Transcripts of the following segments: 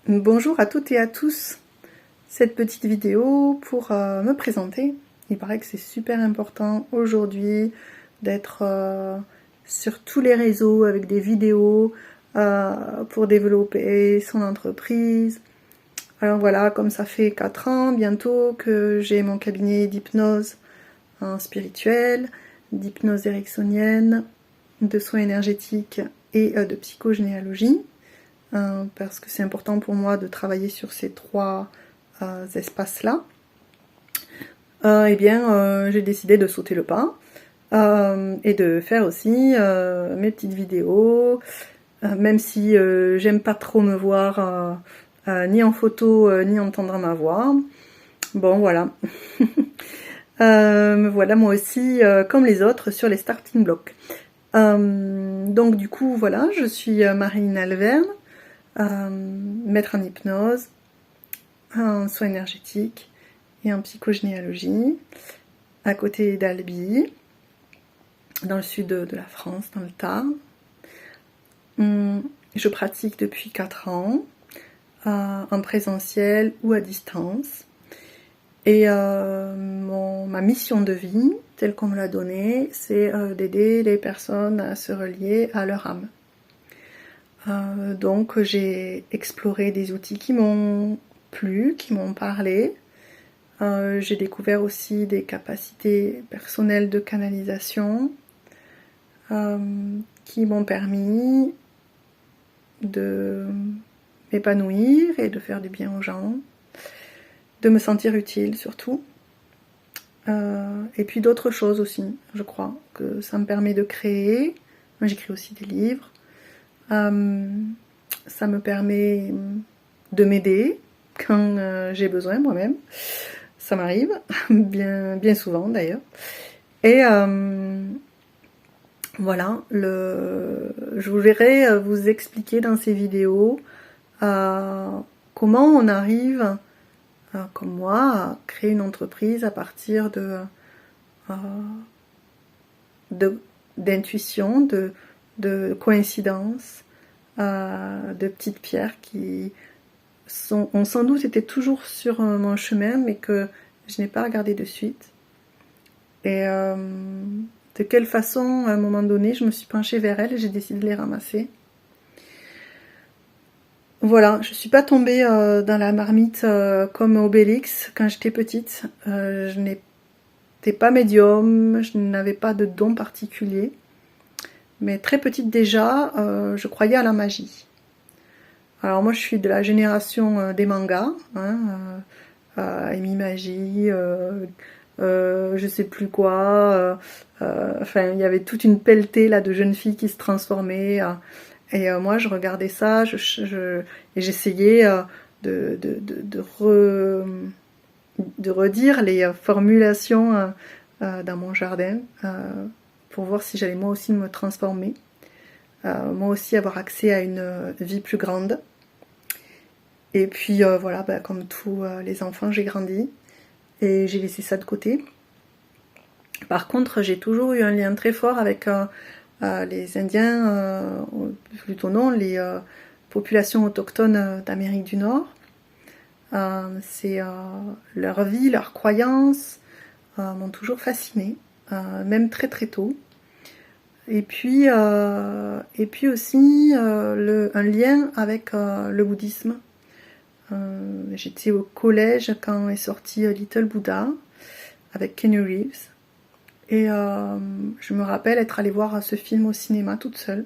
Bonjour à toutes et à tous. Cette petite vidéo pour me présenter. Il paraît que c'est super important aujourd'hui d'être sur tous les réseaux avec des vidéos pour développer son entreprise. Alors voilà, comme ça fait 4 ans bientôt que j'ai mon cabinet d'hypnose spirituelle, d'hypnose ericksonienne, de soins énergétiques et de psychogénéalogie. Parce que c'est important pour moi de travailler sur ces trois espaces-là. J'ai décidé de sauter le pas et de faire aussi mes petites vidéos, même si j'aime pas trop me voir ni en photo ni entendre ma voix. Bon voilà, me voilà moi aussi comme les autres sur les starting blocks. Donc du coup voilà, je suis Marilyn Alverne. Maître en hypnose, en soins énergétiques et en psychogénéalogie, à côté d'Albi, dans le sud de la France, dans le Tarn. Je pratique depuis 4 ans, en présentiel ou à distance. Et ma mission de vie, telle qu'on me l'a donnée, c'est d'aider les personnes à se relier à leur âme. Donc j'ai exploré des outils qui m'ont plu, qui m'ont parlé. J'ai découvert aussi des capacités personnelles de canalisation qui m'ont permis de m'épanouir et de faire du bien aux gens, de me sentir utile surtout. Et puis d'autres choses aussi, je crois, que ça me permet de créer. J'écris aussi des livres. Ça me permet de m'aider quand j'ai besoin moi-même. Ça m'arrive, bien souvent d'ailleurs. Et voilà, je voudrais vous expliquer dans ces vidéos comment on arrive, comme moi, à créer une entreprise à partir d'intuition, de coïncidences, de petites pierres qui ont sans doute été toujours sur mon chemin, mais que je n'ai pas regardé de suite. Et de quelle façon, à un moment donné, je me suis penchée vers elles et j'ai décidé de les ramasser. Voilà, je ne suis pas tombée dans la marmite comme Obélix quand j'étais petite. Je n'étais pas médium, je n'avais pas de don particulier. Mais très petite déjà, je croyais à la magie. Alors moi je suis de la génération des mangas, Amy Magie, je sais plus quoi, enfin il y avait toute une pelletée là de jeunes filles qui se transformaient, et moi je regardais ça, et j'essayais de redire les formulations dans mon jardin, pour voir si j'allais moi aussi me transformer, moi aussi avoir accès à une vie plus grande. Et puis voilà, comme tous les enfants, j'ai grandi et j'ai laissé ça de côté. Par contre, j'ai toujours eu un lien très fort avec les Indiens, plutôt non, les populations autochtones d'Amérique du Nord. C'est leur vie, leurs croyances m'ont toujours fascinée, même très très tôt. Et puis aussi un lien avec le bouddhisme. J'étais au collège quand est sorti Little Buddha avec Keanu Reeves, et je me rappelle être allée voir ce film au cinéma toute seule,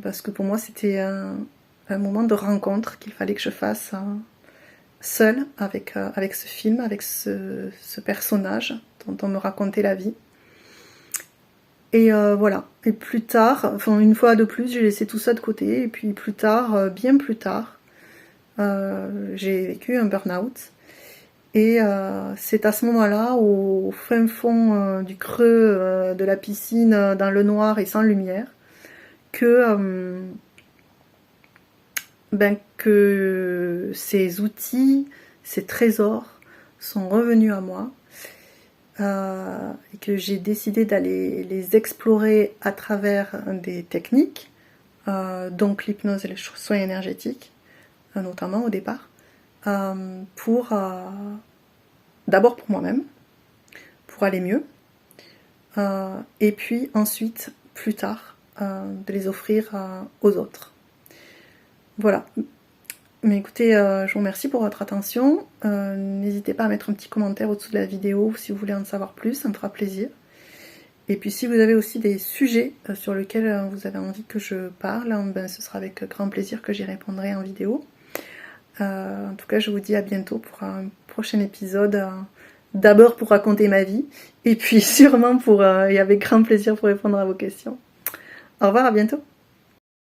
parce que pour moi c'était un moment de rencontre qu'il fallait que je fasse seule avec ce film, avec ce personnage dont on me racontait la vie. Et voilà, et plus tard, enfin une fois de plus, j'ai laissé tout ça de côté, et puis plus tard, bien plus tard, j'ai vécu un burn-out. Et c'est à ce moment-là, au fin fond du creux de la piscine, dans le noir et sans lumière, que ces outils, ces trésors sont revenus à moi, et que j'ai décidé d'aller les explorer à travers des techniques, donc l'hypnose et les soins énergétiques, notamment au départ, pour d'abord pour moi-même, pour aller mieux, et puis ensuite, plus tard, de les offrir aux autres. Voilà. Mais écoutez, je vous remercie pour votre attention. N'hésitez pas à mettre un petit commentaire au-dessous de la vidéo si vous voulez en savoir plus, ça me fera plaisir. Et puis si vous avez aussi des sujets sur lesquels vous avez envie que je parle, ben, ce sera avec grand plaisir que j'y répondrai en vidéo. En tout cas, je vous dis à bientôt pour un prochain épisode. D'abord pour raconter ma vie, et puis sûrement et avec grand plaisir pour répondre à vos questions. Au revoir, à bientôt.